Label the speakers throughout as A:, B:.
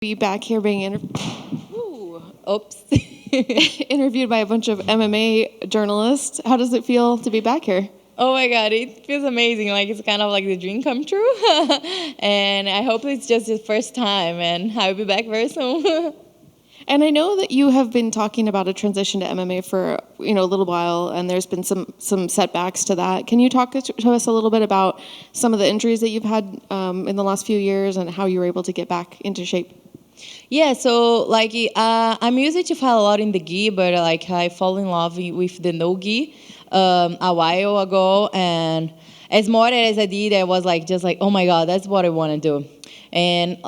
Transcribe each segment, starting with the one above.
A: Be back here being
B: Oops.
A: interviewed by a bunch of MMA journalists. How does it feel to be back here?
B: Oh my God, it feels amazing. Like it's kind of like the dream come true. And I hope it's just the first time and I'll be back very soon.
A: And I know that you have been talking about a transition to MMA for a little while, and there's been some setbacks to that. Can you talk to us a little bit about some of the injuries that you've had in the last few years and how you were able to get back into shape?
B: Yeah, so like I'm used to fight a lot in the gi, but like I fall in love with the no gi a while ago, and as more as I did, I was like just like, oh my God, that's what I want to do. And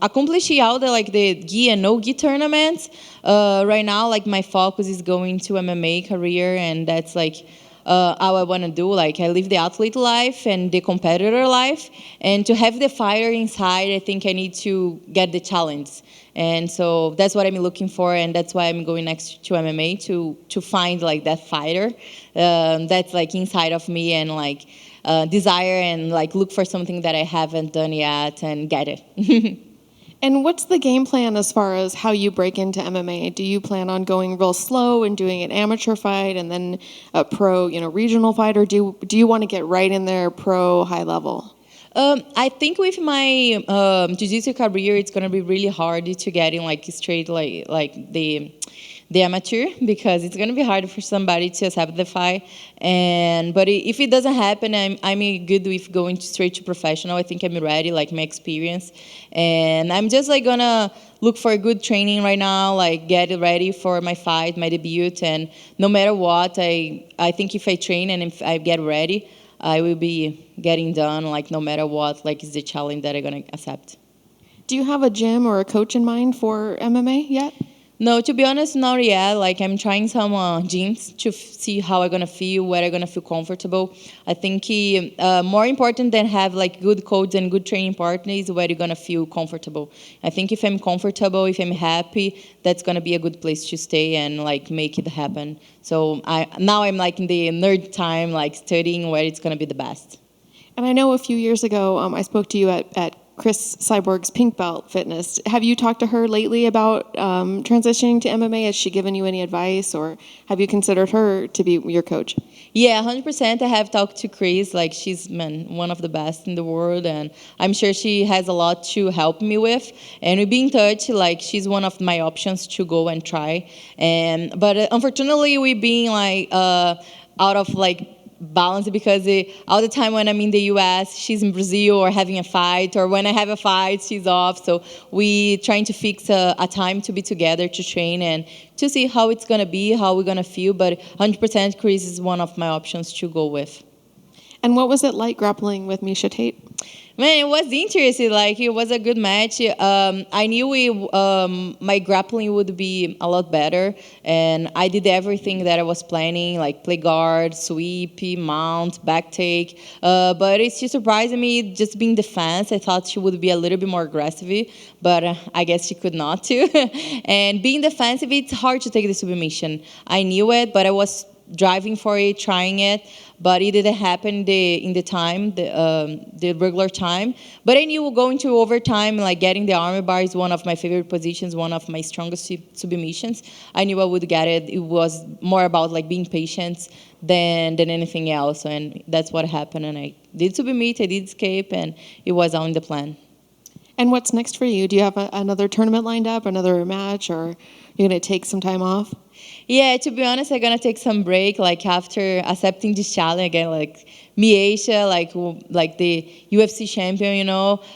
B: accomplishing all the gi and no gi tournaments. Right now, like my focus is going to MMA career, and that's like how I want to do. Like I live the athlete life and the competitor life, and to have the fighter inside, I think I need to get the challenge. And so that's what I'm looking for, and that's why I'm going next to MMA to find like that fighter that's like inside of me and like desire and like look for something that I haven't done yet and get it.
A: And what's the game plan as far as how you break into MMA? Do you plan on going real slow and doing an amateur fight and then a pro, regional fight, or do you want to get right in there pro high level?
B: I think with my jiu-jitsu career, it's gonna be really hard to get in like straight like the amateur, because it's gonna be hard for somebody to accept the fight. But if it doesn't happen, I'm good with going straight to professional. I think I'm ready, like my experience, and I'm just like gonna look for good training right now, like get ready for my fight, my debut, and no matter what, I think if I train and if I get ready, I will be getting done, like no matter what, like is the challenge that I'm gonna accept.
A: Do you have a gym or a coach in mind for MMA yet?
B: No, to be honest, not yet. Like I'm trying some gyms to see how I'm gonna feel, where I'm gonna feel comfortable. I think more important than have like good coach and good training partners is where you're gonna feel comfortable. I think if I'm comfortable, if I'm happy, that's gonna be a good place to stay and like make it happen. So now I'm like in the nerd time, like studying where it's gonna be the best.
A: And I know a few years ago, I spoke to you at Chris Cyborg's Pink Belt Fitness. Have you talked to her lately about transitioning to MMA? Has she given you any advice, or have you considered her to be your coach?
B: Yeah, 100%. I have talked to Chris. Like she's one of the best in the world, and I'm sure she has a lot to help me with. And we be in touch. Like she's one of my options to go and try. But unfortunately, we being like out of like balance, because all the time when I'm in the US, she's in Brazil or having a fight, or when I have a fight, she's off. So we trying to fix a time to be together to train and to see how it's gonna be, how we're gonna feel. But 100% Chris is one of my options to go with.
A: And what was it like grappling with Miesha Tate?
B: Man, it was interesting. Like it was a good match. I knew my grappling would be a lot better, and I did everything that I was planning, like play guard, sweep, mount, back take. But it's just surprising me just being defense. I thought she would be a little bit more aggressive, but I guess she could not too. And being defensive, it's hard to take the submission. I knew it, but I was driving for it, trying it, but it didn't happen in the time, the regular time. But I knew going to overtime, like getting the armor bar is one of my favorite positions, one of my strongest submissions. I knew I would get it. It was more about like being patient than anything else, and that's what happened. And I did submit, I did escape, and it was on the plan.
A: And what's next for you? Do you have another tournament lined up, another match, or you're going to take some time off?
B: Yeah, to be honest, I'm gonna take some break. Like after accepting this challenge again, like Miesha, like the UFC champion,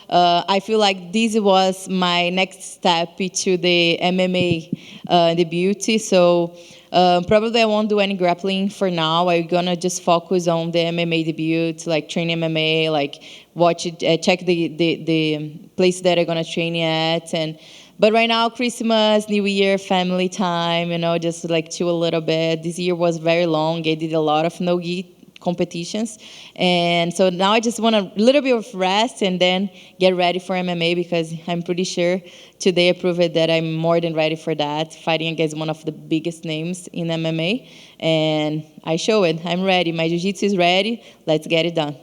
B: I feel like this was my next step to the MMA debut. So probably I won't do any grappling for now. I'm gonna just focus on the MMA debut, like train MMA, like watch it, check the place that I'm gonna train at, and. But right now, Christmas, New Year, family time, just like chill a little bit. This year was very long. I did a lot of no-gi competitions. And so now I just want a little bit of rest and then get ready for MMA, because I'm pretty sure today I proved that I'm more than ready for that, fighting against one of the biggest names in MMA. And I show it. I'm ready. My jiu-jitsu is ready. Let's get it done.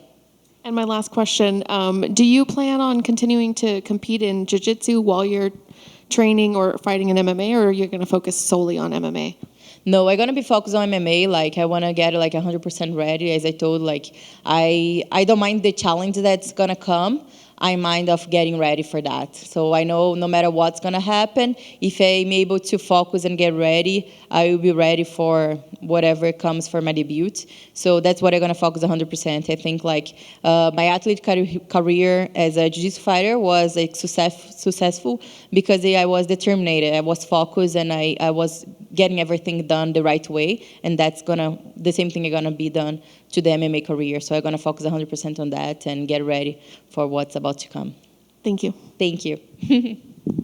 A: And my last question, do you plan on continuing to compete in jiu-jitsu while you're training or fighting in MMA, or are you going to focus solely on MMA?
B: No, I'm gonna be focused on MMA. Like I wanna get like 100% ready. As I told, like I don't mind the challenge that's gonna come. I mind of getting ready for that. So I know no matter what's gonna happen, if I'm able to focus and get ready, I will be ready for whatever comes for my debut. So that's what I'm gonna focus 100%. I think like my athlete career as a jiu-jitsu fighter was like successful because I was determined, I was focused, and I was getting everything done the right way, and that's the same thing is gonna be done to the MMA career. So I'm gonna focus 100% on that and get ready for what's about to come.
A: Thank you.
B: Thank you.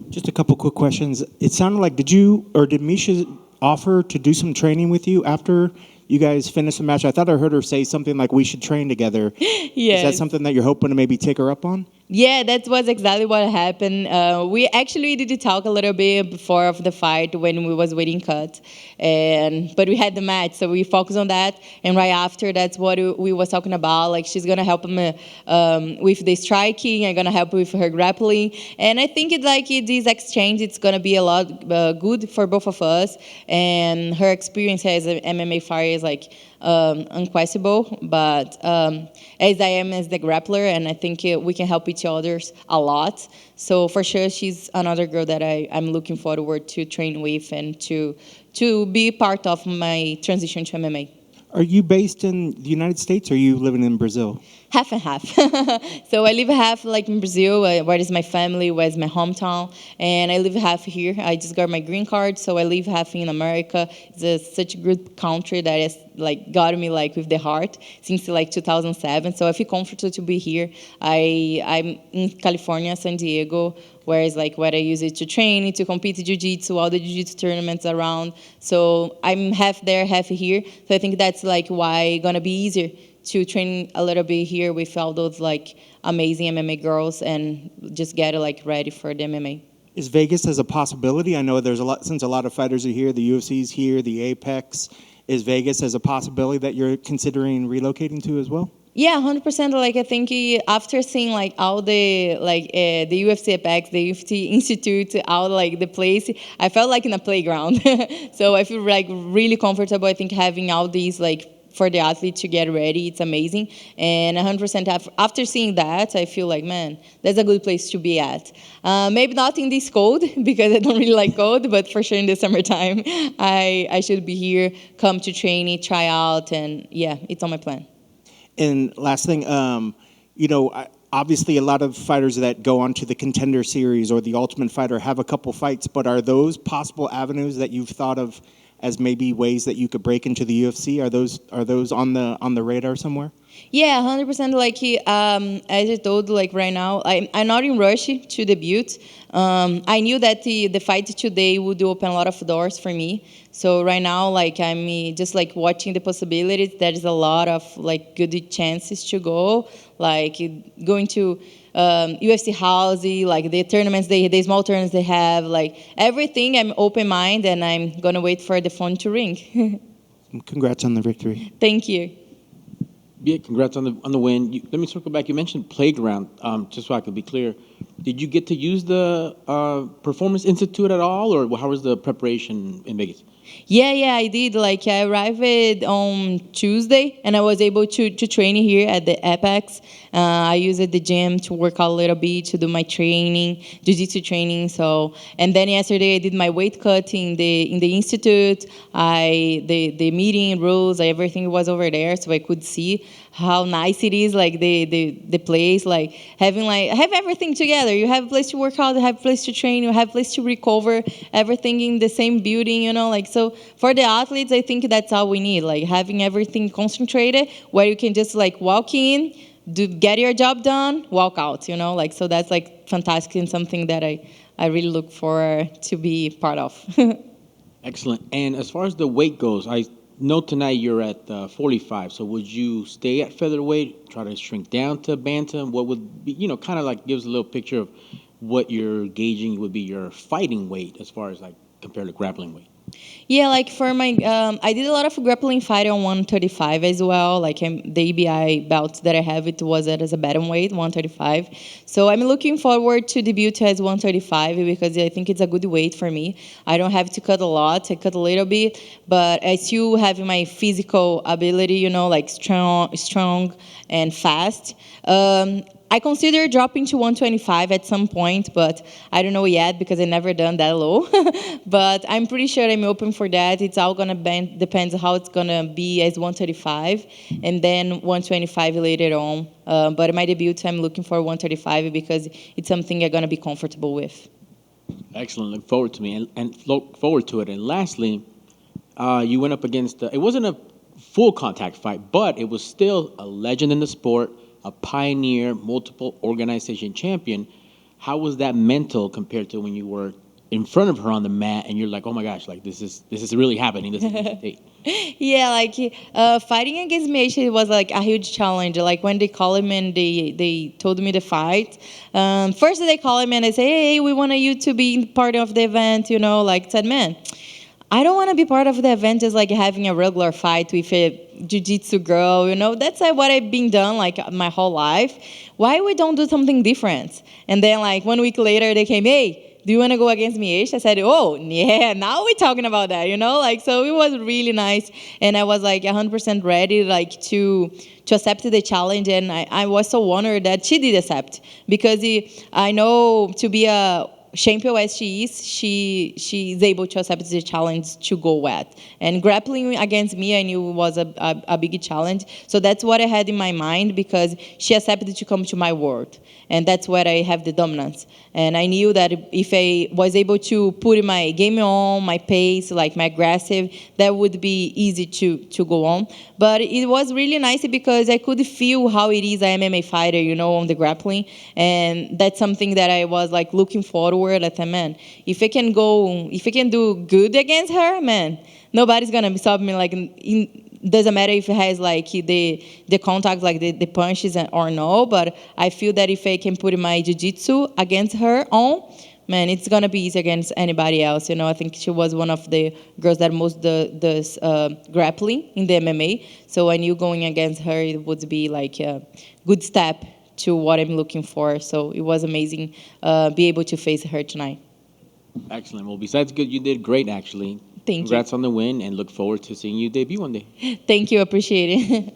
C: Just a couple quick questions. It sounded like did Misha offer to do some training with you after you guys finished the match? I thought I heard her say something like we should train together.
B: Yes.
C: Is that something that you're hoping to maybe take her up on?
B: Yeah, that was exactly what happened. We actually did talk a little bit before of the fight when we was waiting cut, but we had the match, so we focused on that. And right after, that's what we was talking about. Like she's gonna help me with the striking. I'm gonna help with her grappling, and I think this exchange, it's gonna be a lot good for both of us. And her experience as an MMA fighter is like unquestionable, but as I am as the grappler, and I think we can help each other a lot. So for sure, she's another girl that I'm looking forward to train with and to be part of my transition to MMA.
C: Are you based in the United States or are you living in Brazil?
B: Half and half. So I live half like in Brazil, where is my family, where is my hometown, and I live half here. I just got my green card, so I live half in America. Such a good country that has like got me like with the heart since like 2007. So I feel comfortable to be here. I'm in California, San Diego, where is like where I use it to train, to compete in jiu-jitsu, all the jiu-jitsu tournaments around. So I'm half there, half here. So I think that's like why it's gonna be easier to train a little bit here with all those like amazing MMA girls and just get like ready for the MMA.
C: Is Vegas as a possibility? I know there's since a lot of fighters are here, the UFC's here, the Apex. Is Vegas as a possibility that you're considering relocating to as well?
B: Yeah, 100%. Like I think after seeing like all the the UFC Apex, the UFC Institute, all like the place, I felt like in a playground. So I feel like really comfortable. I think having all these like for the athlete to get ready, it's amazing. And 100% after seeing that, I feel like, man, that's a good place to be at. Maybe not in this cold, because I don't really like cold, but for sure in the summertime, I should be here, come to training, try out, and yeah, it's on my plan.
C: And last thing, obviously a lot of fighters that go on to the Contender Series or the Ultimate Fighter have a couple fights, but are those possible avenues that you've thought of as maybe ways that you could break into the UFC? Are those on the radar somewhere?
B: Yeah, 100%. Like as I told, like right now, I'm not in rush to debut. I knew that the fight today would open a lot of doors for me. So right now, like I'm just like watching the possibilities. There is a lot of like good chances to go, like going to UFC house, like the tournaments, the small tournaments they have, like everything. I'm open mind, and I'm gonna wait for the phone to ring.
C: Congrats on the victory.
B: Thank you.
D: Yeah, congrats on the win. Let me circle back. You mentioned playground, just so I could be clear. Did you get to use the Performance Institute at all, or how was the preparation in Vegas?
B: Yeah, I did. Like I arrived on Tuesday, and I was able to train here at the Apex. I used the gym to work out a little bit, to do my training, jiu-jitsu training. So, and then yesterday I did my weight cut in the institute. The meeting rules, everything was over there, so I could see how nice it is, like the place, like have everything together. You have a place to work out, you have a place to train, you have a place to recover, everything in the same building, like so for the athletes, I think that's all we need, like having everything concentrated where you can just like walk in, get your job done, walk out, like so that's like fantastic and something that I really look forward to be part of.
D: Excellent. And as far as the weight goes, I know tonight you're at 45, so would you stay at featherweight, try to shrink down to bantam? What would be, kind of like gives a little picture of what you're gauging would be your fighting weight as far as like compared to grappling weight?
B: Yeah, like for my, I did a lot of grappling fighting on 135 as well. Like the EBI belt that I have, it was at as a bantamweight, 135. So I'm looking forward to debut as 135 because I think it's a good weight for me. I don't have to cut a lot. I cut a little bit, but I still have my physical ability, like strong and fast. I consider dropping to 125 at some point, but I don't know yet because I never done that low. But I'm pretty sure I'm open for that. It's all gonna depends how it's gonna be as 135, and then 125 later on. But my debut, I'm looking for 135 because it's something I'm gonna be comfortable with.
D: Excellent. Look forward to me and look forward to it. And lastly, you went up against. It wasn't a full contact fight, but it was still a legend in the sport, a pioneer, multiple organization champion. How was that mental compared to when you were in front of her on the mat and you're like, oh my gosh, like this is really happening. This is
B: Yeah, like fighting against Meisha was like a huge challenge. Like when they called him and they told me to fight. First they called me and they say, hey, we want you to be part of the event. Like said, man, I don't want to be part of the event just like having a regular fight with a jiu-jitsu girl, That's like what I've been done like my whole life. Why we don't do something different? And then like 1 week later they came, hey, do you want to go against Miesh? I said, oh, yeah, now we're talking about that, Like, so it was really nice. And I was like 100% ready, like to accept the challenge. And I was so honored that she did accept because I know to be a champion as she is, she is able to accept the challenge to go at. And grappling against me, I knew was a big challenge. So that's what I had in my mind because she accepted to come to my world. And that's where I have the dominance. And I knew that if I was able to put my game on, my pace, like my aggressive, that would be easy to go on. But it was really nice because I could feel how it is an MMA fighter, on the grappling. And that's something that I was like looking forward at, man, if I can do good against her, man, nobody's gonna stop me. Like, doesn't matter if it has like the contact, like the punches or no. But I feel that if I can put my jiu-jitsu against her on, man, it's gonna be easy against anybody else. I think she was one of the girls that most does grappling in the MMA. So I knew going against her it would be like a good step to what I'm looking for. So it was amazing be able to face her tonight.
D: Excellent. Well, besides good, you did great, actually.
B: Thank you.
D: Congrats on the win, and look forward to seeing you debut one day.
B: Thank you, appreciate it.